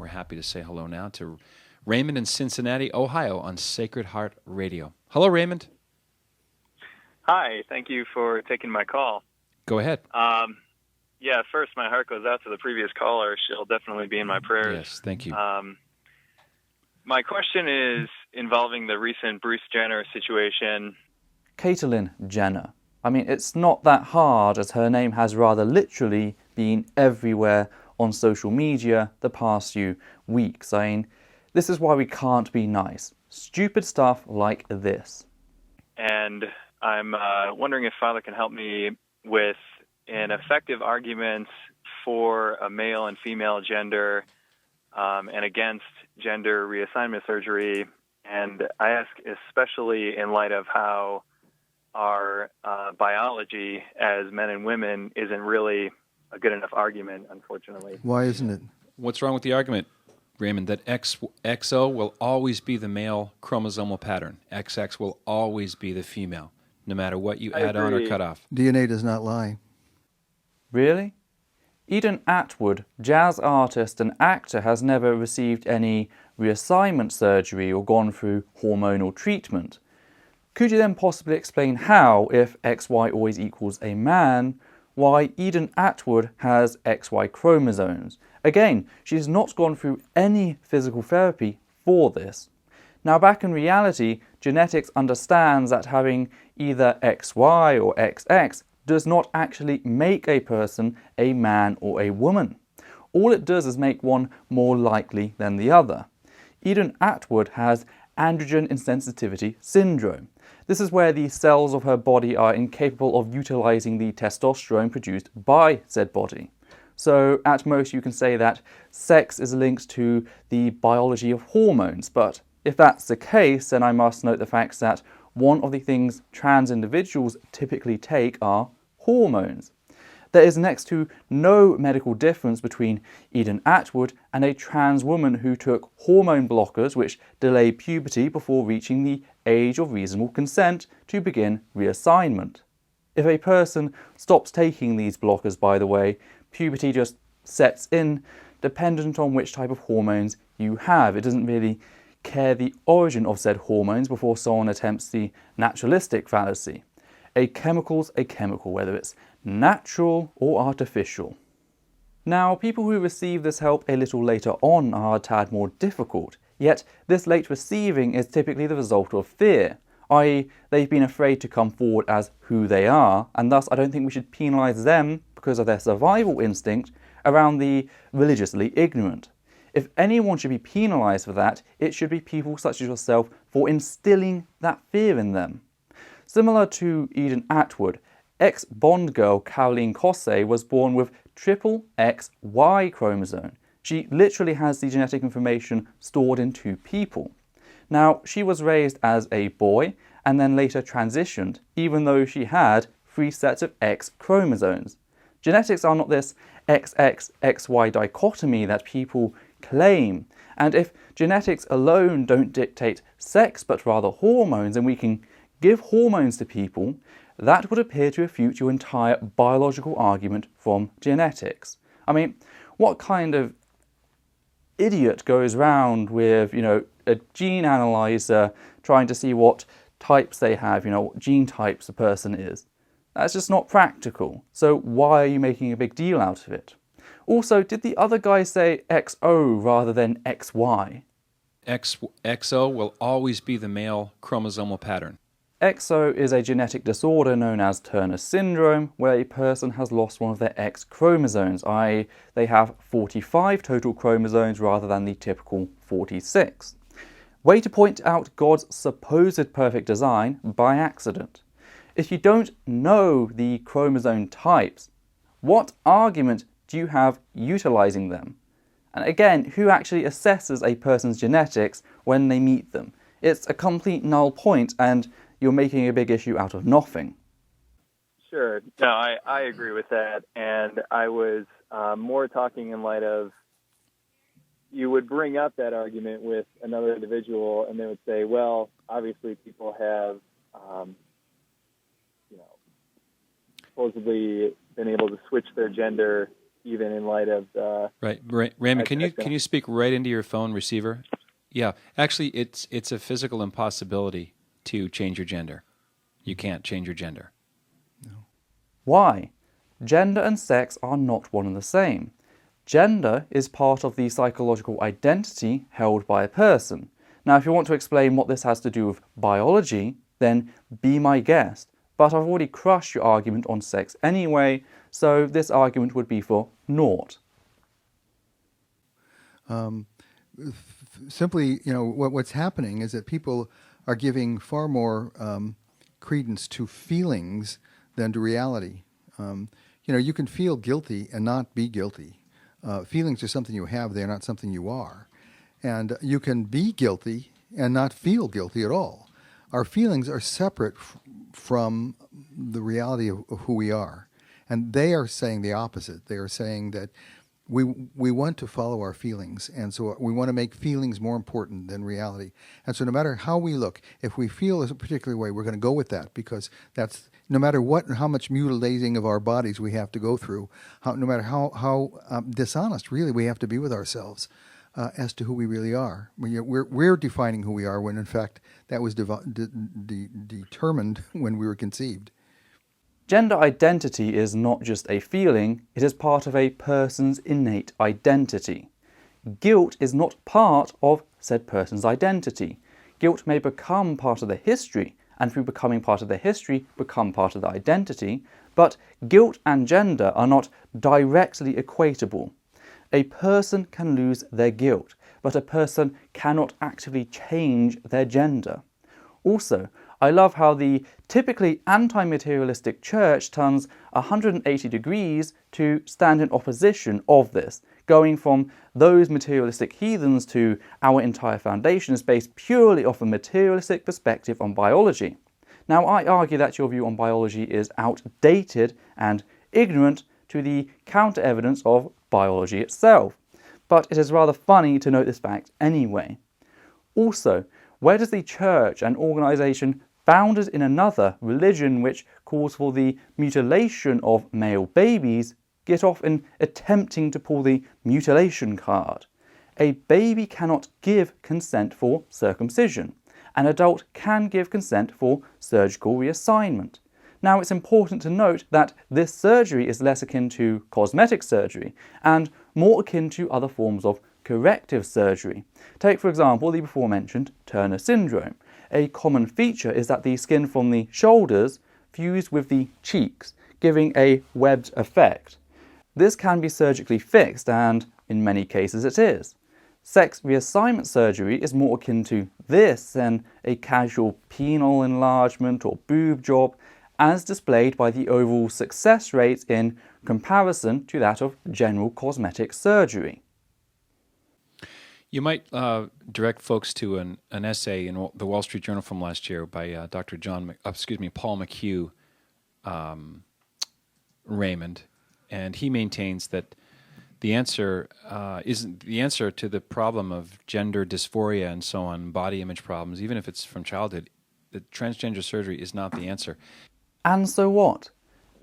happy to say hello now to Raymond in Cincinnati, Ohio on Sacred Heart Radio. Hello, Raymond. Hi, thank you for taking my call. Go ahead. First, my heart goes out to the previous caller. She'll definitely be in my prayers. Yes, thank you. My question is involving the recent Bruce Jenner situation. Caitlyn Jenner. I mean, it's not that hard, as her name has rather literally been everywhere on social media the past few weeks. I mean, this is why we can't be nice. Stupid stuff like this. And I'm wondering if Father can help me with an effective argument for a male and female gender and against gender reassignment surgery. And I ask especially in light of how our biology as men and women isn't really a good enough argument, unfortunately. Why isn't it? What's wrong with the argument, Raymond, that XO will always be the male chromosomal pattern? XX will always be the female, no matter what you add on or cut off. DNA does not lie. Really? Eden Atwood, jazz artist and actor, has never received any reassignment surgery or gone through hormonal treatment. Could you then possibly explain how, if XY always equals a man, why Eden Atwood has XY chromosomes? Again, she's not gone through any physical therapy for this. Now, back in reality, genetics understands that having either XY or XX does not actually make a person a man or a woman. All it does is make one more likely than the other. Eden Atwood has androgen insensitivity syndrome. This is where the cells of her body are incapable of utilizing the testosterone produced by said body. So at most you can say that sex is linked to the biology of hormones, but if that's the case, then I must note the fact that one of the things trans individuals typically take are hormones. There is next to no medical difference between Eden Atwood and a trans woman who took hormone blockers which delay puberty before reaching the age of reasonable consent to begin reassignment. If a person stops taking these blockers, by the way, puberty just sets in, dependent on which type of hormones you have. It doesn't really care the origin of said hormones before someone attempts the naturalistic fallacy. A chemical's a chemical, whether it's natural or artificial. Now, people who receive this help a little later on are a tad more difficult, yet this late receiving is typically the result of fear, i.e. they've been afraid to come forward as who they are, and thus I don't think we should penalise them because of their survival instinct around the religiously ignorant. If anyone should be penalised for that, it should be people such as yourself for instilling that fear in them. Similar to Eden Atwood, ex-Bond girl Caroline Cosse was born with triple XY chromosome. She literally has the genetic information stored in two people. Now, she was raised as a boy and then later transitioned, even though she had 3 sets of X chromosomes. Genetics are not this XX-XY dichotomy that people claim, and if genetics alone don't dictate sex but rather hormones, and we can give hormones to people, that would appear to refute your entire biological argument from genetics. I mean, what kind of idiot goes around with, a gene analyzer trying to see what types they have, what gene types a person is? That's just not practical. So why are you making a big deal out of it? Also, did the other guy say XO rather than XY? XO will always be the male chromosomal pattern. XO is a genetic disorder known as Turner syndrome, where a person has lost one of their X chromosomes, i.e. they have 45 total chromosomes rather than the typical 46. Way to point out God's supposed perfect design by accident. If you don't know the chromosome types, what argument do you have utilizing them? And again, who actually assesses a person's genetics when they meet them? It's a complete null point, and you're making a big issue out of nothing. Sure. No, I agree with that. And I was more talking in light of, you would bring up that argument with another individual and they would say, well, obviously people have, supposedly been able to switch their gender even in light of Right, Raymond. Can you speak right into your phone receiver? Yeah, actually, it's a physical impossibility to change your gender. You can't change your gender. Why? Gender and sex are not one and the same. Gender is part of the psychological identity held by a person. Now, if you want to explain what this has to do with biology, then be my guest. But I've already crushed your argument on sex anyway, so this argument would be for naught. Simply, what's happening is that people are giving far more credence to feelings than to reality. You can feel guilty and not be guilty. Feelings are something you have, they're not something you are. And you can be guilty and not feel guilty at all. Our feelings are separate from the reality of who we are. And they are saying the opposite. They are saying that we want to follow our feelings, and so we want to make feelings more important than reality. And so no matter how we look, if we feel a particular way, we're going to go with that, because that's, no matter what and how much mutilating of our bodies we have to go through, no matter how dishonest really we have to be with ourselves as to who we really are. We're defining who we are when in fact that was determined when we were conceived. Gender identity is not just a feeling, it is part of a person's innate identity. Guilt is not part of said person's identity. Guilt may become part of the history, and through becoming part of the history, become part of the identity, but guilt and gender are not directly equatable. A person can lose their guilt, but a person cannot actively change their gender. Also, I love how the typically anti-materialistic church turns 180 degrees to stand in opposition of this, going from those materialistic heathens to our entire foundation is based purely off a materialistic perspective on biology. Now, I argue that your view on biology is outdated and ignorant to the counter-evidence of biology itself, but it is rather funny to note this fact anyway. Also, where does the church, an organisation founded in another religion which calls for the mutilation of male babies, get off in attempting to pull the mutilation card? A baby cannot give consent for circumcision. An adult can give consent for surgical reassignment. Now, it's important to note that this surgery is less akin to cosmetic surgery and more akin to other forms of corrective surgery. Take, for example, the before-mentioned Turner syndrome. A common feature is that the skin from the shoulders fused with the cheeks, giving a webbed effect. This can be surgically fixed, and in many cases it is. Sex reassignment surgery is more akin to this than a casual penile enlargement or boob job, as displayed by the overall success rate in comparison to that of general cosmetic surgery. You might direct folks to an essay in the Wall Street Journal from last year by Dr. Paul McHugh, Raymond, and he maintains that the answer isn't the answer to the problem of gender dysphoria and so on, body image problems, even if it's from childhood. The transgender surgery is not the answer. And so what?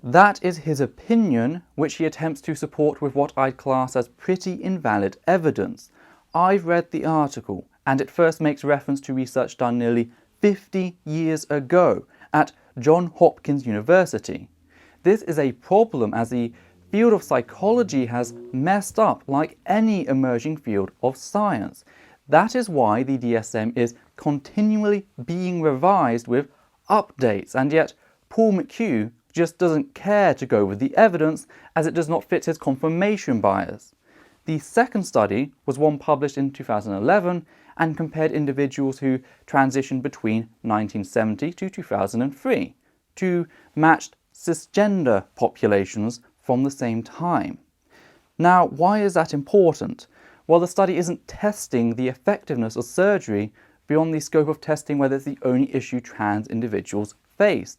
That is his opinion, which he attempts to support with what I'd class as pretty invalid evidence. I've read the article, and it first makes reference to research done nearly 50 years ago at Johns Hopkins University. This is a problem as the field of psychology has messed up like any emerging field of science. That is why the DSM is continually being revised with updates, and yet Paul McHugh just doesn't care to go with the evidence as it does not fit his confirmation bias. The second study was one published in 2011 and compared individuals who transitioned between 1970 to 2003 to matched cisgender populations from the same time. Now, why is that important? Well, the study isn't testing the effectiveness of surgery beyond the scope of testing whether it's the only issue trans individuals face.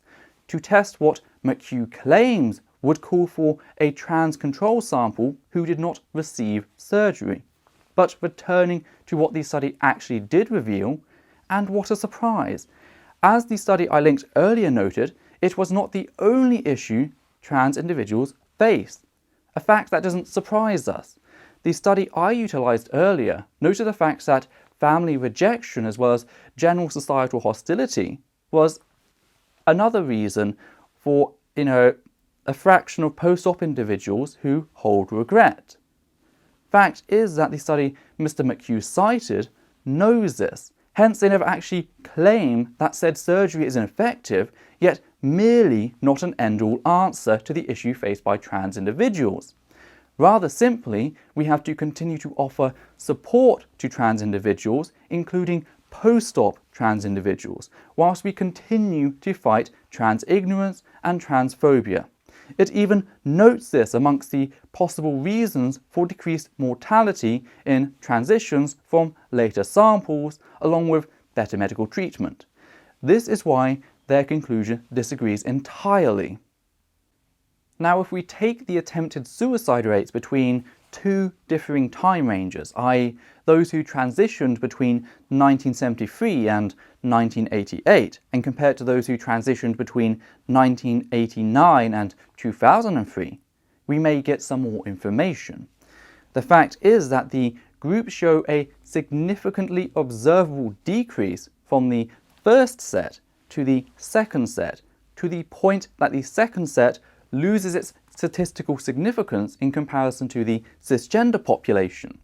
To test what McHugh claims would call for a trans control sample who did not receive surgery. But returning to what the study actually did reveal, and what a surprise. As the study I linked earlier noted, it was not the only issue trans individuals faced. a fact that doesn't surprise us. The study I utilised earlier noted the fact that family rejection as well as general societal hostility was another reason for, a fraction of post-op individuals who hold regret. Fact is that the study Mr. McHugh cited knows this, hence they never actually claim that said surgery is ineffective, yet merely not an end-all answer to the issue faced by trans individuals. Rather simply, we have to continue to offer support to trans individuals, including post-op trans individuals, whilst we continue to fight trans ignorance and transphobia. It even notes this amongst the possible reasons for decreased mortality in transitions from later samples, along with better medical treatment. This is why their conclusion disagrees entirely. Now, if we take the attempted suicide rates between two differing time ranges, i.e. those who transitioned between 1973 and 1988, and compare it to those who transitioned between 1989 and 2003, we may get some more information. The fact is that the groups show a significantly observable decrease from the first set to the second set, to the point that the second set loses its statistical significance in comparison to the cisgender population.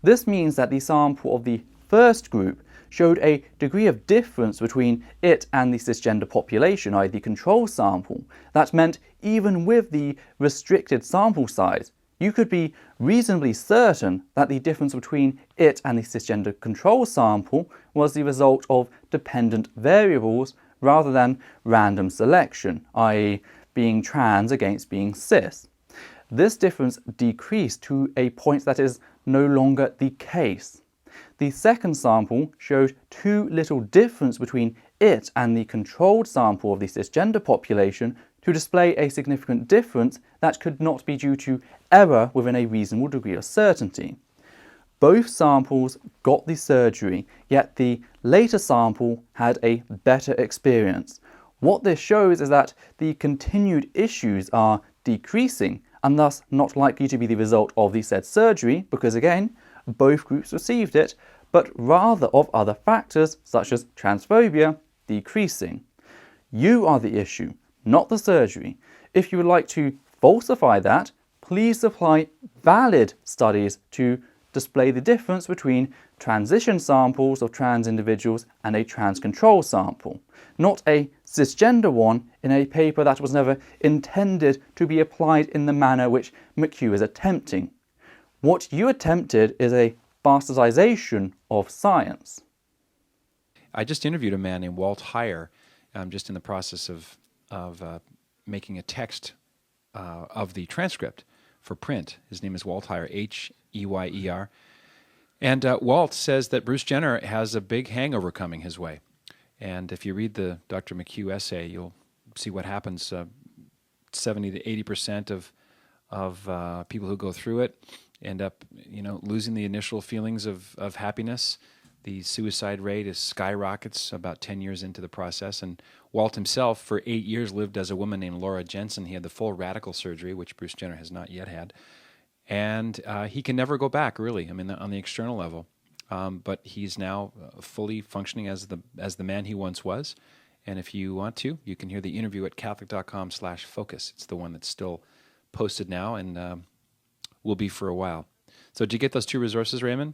This means that the sample of the first group showed a degree of difference between it and the cisgender population, i.e. the control sample. That meant even with the restricted sample size, you could be reasonably certain that the difference between it and the cisgender control sample was the result of dependent variables rather than random selection, i.e. being trans against being cis. This difference decreased to a point that is no longer the case. The second sample showed too little difference between it and the controlled sample of the cisgender population to display a significant difference that could not be due to error within a reasonable degree of certainty. Both samples got the surgery, yet the later sample had a better experience. What this shows is that the continued issues are decreasing and thus not likely to be the result of the said surgery because, again, both groups received it, but rather of other factors such as transphobia decreasing. You are the issue, not the surgery. If you would like to falsify that, please supply valid studies to display the difference between transition samples of trans individuals and a trans control sample, not a cisgender one in a paper that was never intended to be applied in the manner which McHugh is attempting. What you attempted is a bastardization of science. I just interviewed a man named Walt Heyer. I'm just in the process of making a text of the transcript for print. His name is Walt Heyer, Heyer. And Walt says that Bruce Jenner has a big hangover coming his way. And if you read the Dr. McHugh essay, you'll see what happens. 70 to 80% of people who go through it end up, losing the initial feelings of happiness. The suicide rate skyrockets about 10 years into the process. And Walt himself, for 8 years, lived as a woman named Laura Jensen. He had the full radical surgery, which Bruce Jenner has not yet had. And he can never go back, really, on the external level. But he's now fully functioning as the man he once was. And if you want to, you can hear the interview at catholic.com/focus. It's the one that's still posted now and will be for a while. So did you get those two resources, Raymond?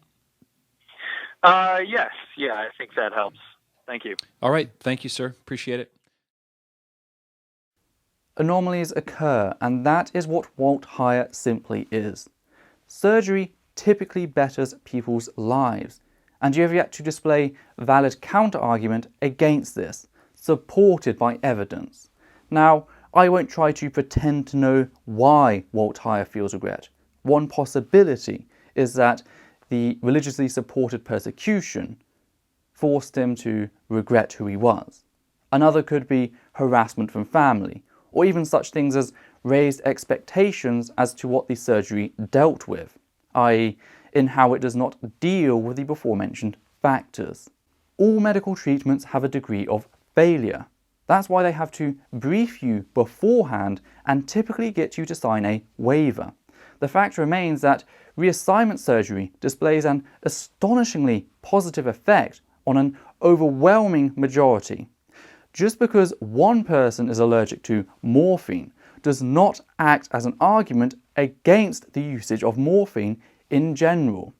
Yes. Yeah, I think that helps. Thank you. All right. Thank you, sir. Appreciate it. Anomalies occur, and that is what Walt Heyer simply is. Surgery typically betters people's lives, and you have yet to display valid counter-argument against this, supported by evidence. Now, I won't try to pretend to know why Walt Heyer feels regret. One possibility is that the religiously supported persecution forced him to regret who he was. Another could be harassment from family, or even such things as raised expectations as to what the surgery dealt with, i.e. in how it does not deal with the before-mentioned factors. All medical treatments have a degree of failure. That's why they have to brief you beforehand and typically get you to sign a waiver. the fact remains that reassignment surgery displays an astonishingly positive effect on an overwhelming majority. Just because one person is allergic to morphine does not act as an argument against the usage of morphine in general.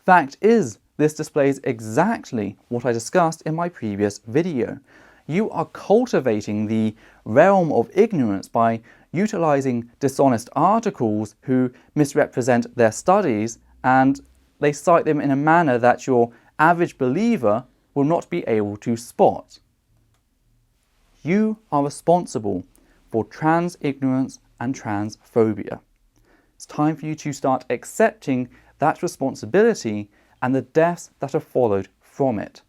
Fact is, this displays exactly what I discussed in my previous video. You are cultivating the realm of ignorance by utilizing dishonest articles who misrepresent their studies, and they cite them in a manner that your average believer will not be able to spot. You are responsible for trans ignorance and transphobia. It's time for you to start accepting that responsibility and the deaths that have followed from it.